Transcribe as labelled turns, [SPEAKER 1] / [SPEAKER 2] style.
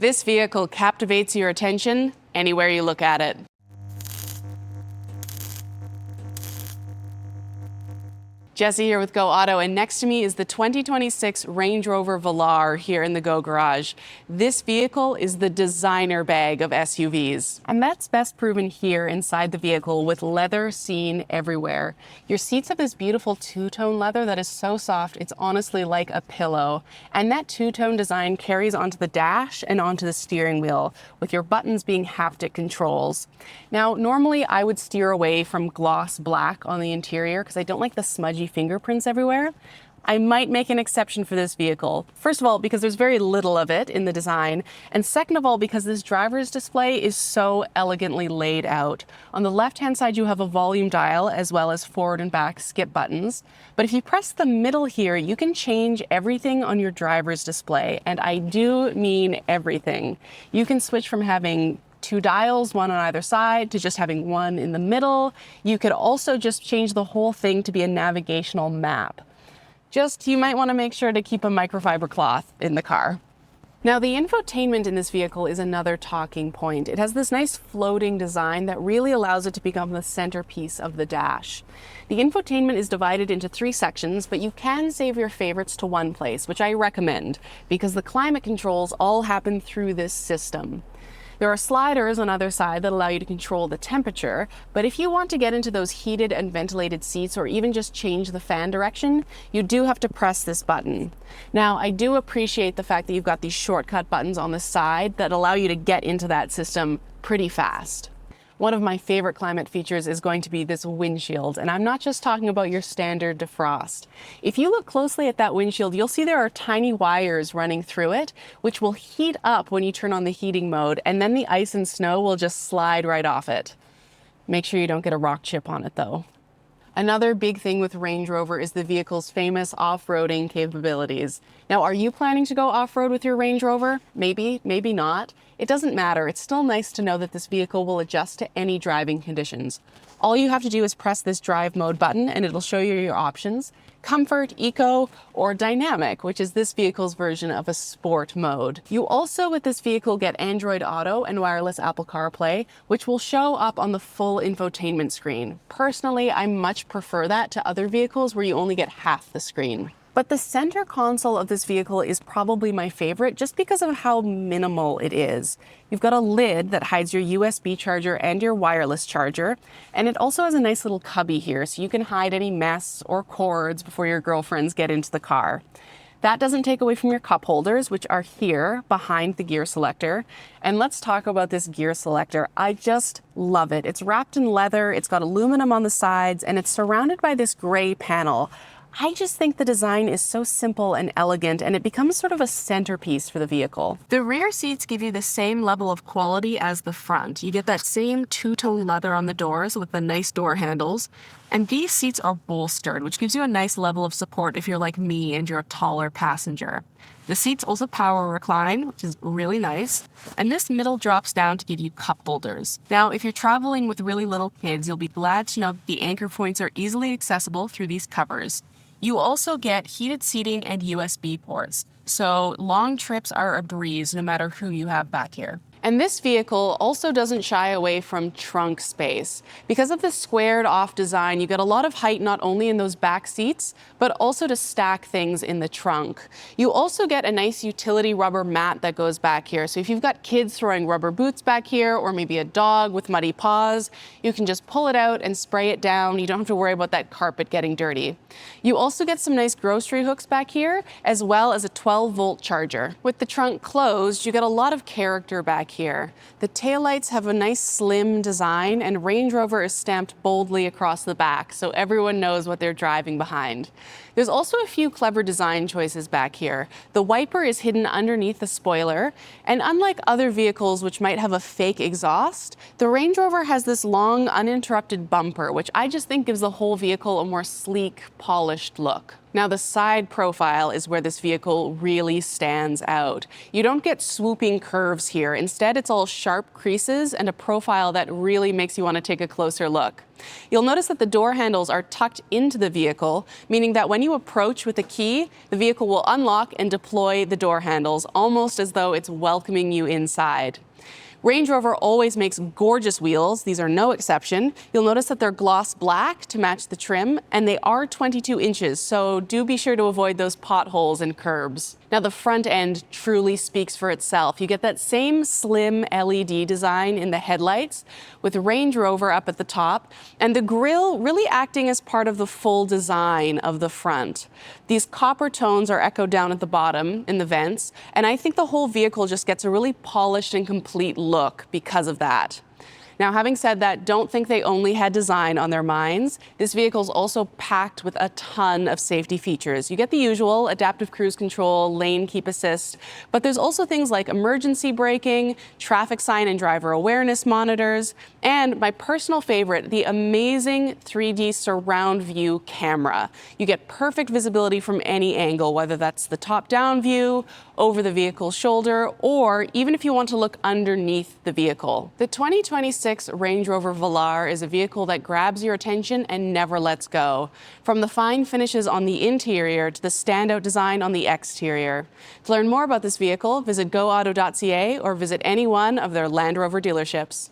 [SPEAKER 1] This vehicle captivates your attention anywhere you look at it. Jesse here with Go Auto, and next to me is the 2026 Range Rover Velar here in the Go Garage. This vehicle is the designer bag of SUVs, and that's best proven here inside the vehicle with leather seen everywhere. Your seats have this beautiful two-tone leather that is so soft it's honestly like a pillow, and that two-tone design carries onto the dash and onto the steering wheel, with your buttons being haptic controls. Now, normally I would steer away from gloss black on the interior because I don't like the smudgy fingerprints everywhere. I might make an exception for this vehicle. First of all, because there's very little of it in the design, and second of all, because this driver's display is so elegantly laid out. On the left-hand side, you have a volume dial as well as forward and back skip buttons. But if you press the middle here, you can change everything on your driver's display, and I do mean everything. You can switch from having two dials, one on either side, to just having one in the middle. You could also just change the whole thing to be a navigational map. You might want to make sure to keep a microfiber cloth in the car. Now, the infotainment in this vehicle is another talking point. It has this nice floating design that really allows it to become the centerpiece of the dash. The infotainment is divided into 3 sections, but you can save your favorites to one place, which I recommend, because the climate controls all happen through this system. There are sliders on either side that allow you to control the temperature, but if you want to get into those heated and ventilated seats or even just change the fan direction, you do have to press this button. Now, I do appreciate the fact that you've got these shortcut buttons on the side that allow you to get into that system pretty fast. One of my favorite climate features is going to be this windshield, and I'm not just talking about your standard defrost. If you look closely at that windshield, you'll see there are tiny wires running through it, which will heat up when you turn on the heating mode, and then the ice and snow will just slide right off it. Make sure you don't get a rock chip on it, though. Another big thing with Range Rover is the vehicle's famous off-roading capabilities. Now, are you planning to go off-road with your Range Rover? Maybe, maybe not. It doesn't matter. It's still nice to know that this vehicle will adjust to any driving conditions. All you have to do is press this drive mode button and it'll show you your options: comfort, eco, or dynamic, which is this vehicle's version of a sport mode. You also, with this vehicle, get Android Auto and wireless Apple CarPlay, which will show up on the full infotainment screen. Personally, I much prefer that to other vehicles where you only get half the screen. But the center console of this vehicle is probably my favorite just because of how minimal it is. You've got a lid that hides your USB charger and your wireless charger, and it also has a nice little cubby here so you can hide any mess or cords before your girlfriends get into the car. That doesn't take away from your cup holders, which are here behind the gear selector. And let's talk about this gear selector. I just love it. It's wrapped in leather, it's got aluminum on the sides, and it's surrounded by this gray panel. I just think the design is so simple and elegant, and it becomes sort of a centerpiece for the vehicle. The rear seats give you the same level of quality as the front. You get that same two-tone leather on the doors with the nice door handles, and these seats are bolstered, which gives you a nice level of support if you're like me and you're a taller passenger. The seats also power recline, which is really nice, and this middle drops down to give you cup holders. Now, if you're traveling with really little kids, you'll be glad to know that the anchor points are easily accessible through these covers. You also get heated seating and USB ports, so long trips are a breeze no matter who you have back here. And this vehicle also doesn't shy away from trunk space. Because of the squared off design, you get a lot of height not only in those back seats, but also to stack things in the trunk. You also get a nice utility rubber mat that goes back here. So if you've got kids throwing rubber boots back here, or maybe a dog with muddy paws, you can just pull it out and spray it down. You don't have to worry about that carpet getting dirty. You also get some nice grocery hooks back here, as well as a 12-volt charger. With the trunk closed, you get a lot of character back here. The taillights have a nice slim design, and Range Rover is stamped boldly across the back, so everyone knows what they're driving behind. There's also a few clever design choices back here. The wiper is hidden underneath the spoiler, and unlike other vehicles which might have a fake exhaust, the Range Rover has this long, uninterrupted bumper, which I just think gives the whole vehicle a more sleek, polished look. Now, the side profile is where this vehicle really stands out. You don't get swooping curves here. Instead, it's all sharp creases and a profile that really makes you want to take a closer look. You'll notice that the door handles are tucked into the vehicle, meaning that when you approach with a key, the vehicle will unlock and deploy the door handles, almost as though it's welcoming you inside. Range Rover always makes gorgeous wheels. These are no exception. You'll notice that they're gloss black to match the trim, and they are 22 inches, so do be sure to avoid those potholes and curbs. Now, the front end truly speaks for itself. You get that same slim LED design in the headlights with Range Rover up at the top, and the grille really acting as part of the full design of the front. These copper tones are echoed down at the bottom in the vents, and I think the whole vehicle just gets a really polished and complete look because of that. Now, having said that, don't think they only had design on their minds. This vehicle is also packed with a ton of safety features. You get the usual adaptive cruise control, lane keep assist, but there's also things like emergency braking, traffic sign and driver awareness monitors, and my personal favorite, the amazing 3D surround view camera. You get perfect visibility from any angle, whether that's the top-down view, over the vehicle's shoulder, or even if you want to look underneath the vehicle. The 2026 Range Rover Velar is a vehicle that grabs your attention and never lets go, from the fine finishes on the interior to the standout design on the exterior. To learn more about this vehicle, visit goauto.ca or visit any one of their Land Rover dealerships.